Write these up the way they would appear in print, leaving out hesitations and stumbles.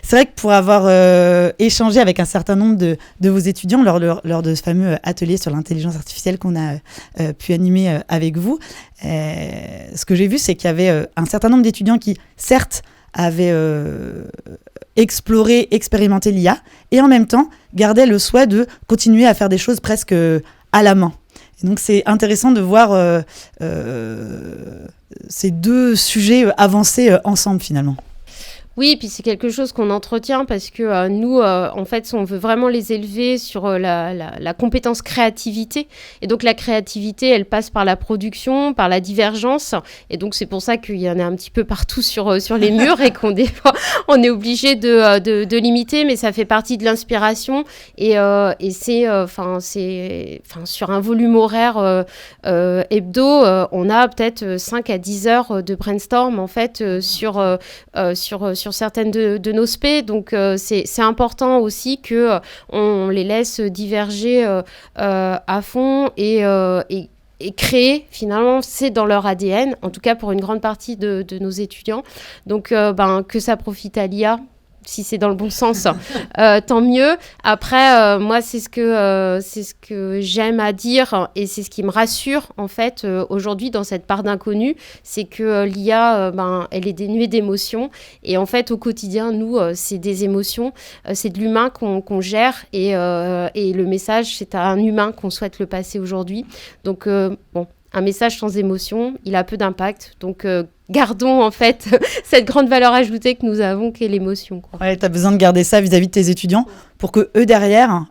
C'est vrai que pour avoir échangé avec un certain nombre de vos étudiants lors de ce fameux atelier sur l'intelligence artificielle qu'on a pu animer avec vous, ce que j'ai vu, c'est qu'il y avait un certain nombre d'étudiants qui, certes, avaient exploré, expérimenté l'IA, et en même temps gardaient le souhait de continuer à faire des choses presque à la main. Et donc c'est intéressant de voir ces deux sujets avancer ensemble finalement. Oui, puis c'est quelque chose qu'on entretient parce que nous, en fait, on veut vraiment les élever sur la compétence créativité. Et donc, la créativité, elle passe par la production, par la divergence. Et donc, c'est pour ça qu'il y en a un petit peu partout sur les murs et qu'on on est obligé de limiter, mais ça fait partie de l'inspiration. Et c'est sur un volume horaire hebdo, on a peut-être 5 à 10 heures de brainstorm, en fait, sur certaines de nos spé, donc c'est important aussi que on les laisse diverger à fond et créer, finalement, c'est dans leur ADN, en tout cas pour une grande partie de nos étudiants. Donc, que ça profite à l'IA, si c'est dans le bon sens, tant mieux. Après, moi, c'est ce que j'aime à dire et c'est ce qui me rassure, en fait, aujourd'hui, dans cette part d'inconnu, c'est que l'IA, elle est dénuée d'émotions. Et en fait, au quotidien, nous, c'est des émotions, c'est de l'humain qu'on gère et le message, c'est à un humain qu'on souhaite le passer aujourd'hui. Donc, un message sans émotion, il a peu d'impact. Donc, gardons en fait cette grande valeur ajoutée que nous avons, qu'est l'émotion. Ouais, tu as besoin de garder ça vis-à-vis de tes étudiants pour que eux derrière,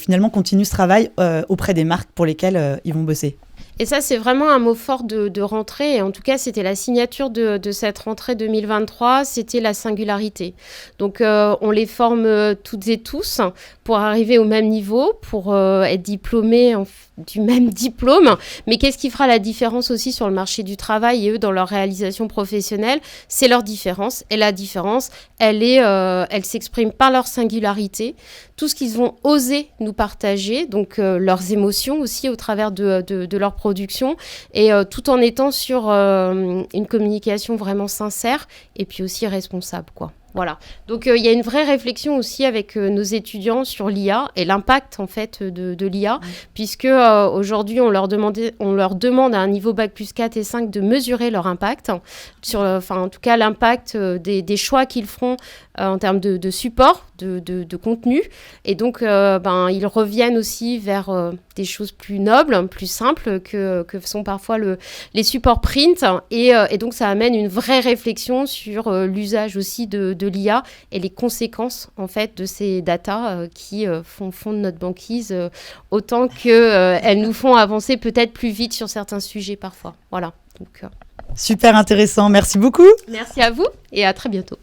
finalement, continuent ce travail auprès des marques pour lesquelles ils vont bosser. Et ça, c'est vraiment un mot fort de rentrée. Et en tout cas, c'était la signature de cette rentrée 2023, c'était la singularité. Donc, on les forme toutes et tous pour arriver au même niveau, pour être diplômés du même diplôme. Mais qu'est-ce qui fera la différence aussi sur le marché du travail et eux, dans leur réalisation professionnelle? C'est leur différence. Et la différence, elle s'exprime par leur singularité. Tout ce qu'ils vont oser nous partager, donc leurs émotions aussi au travers de leur production, et tout en étant sur une communication vraiment sincère et puis aussi responsable, quoi. Voilà. Donc, il y a une vraie réflexion aussi avec nos étudiants sur l'IA et l'impact, en fait, de l'IA, puisque aujourd'hui, on leur demande à un niveau Bac plus 4 et 5 de mesurer leur impact, en tout cas, l'impact des choix qu'ils feront en termes de support, de contenu. Et donc, ils reviennent aussi vers des choses plus nobles, plus simples que sont parfois les supports print. Et donc, ça amène une vraie réflexion sur l'usage aussi de l'IA et les conséquences, en fait, de ces datas qui font de notre banquise autant qu'elles nous font avancer peut-être plus vite sur certains sujets parfois. Voilà. Donc, super intéressant. Merci beaucoup. Merci à vous et à très bientôt.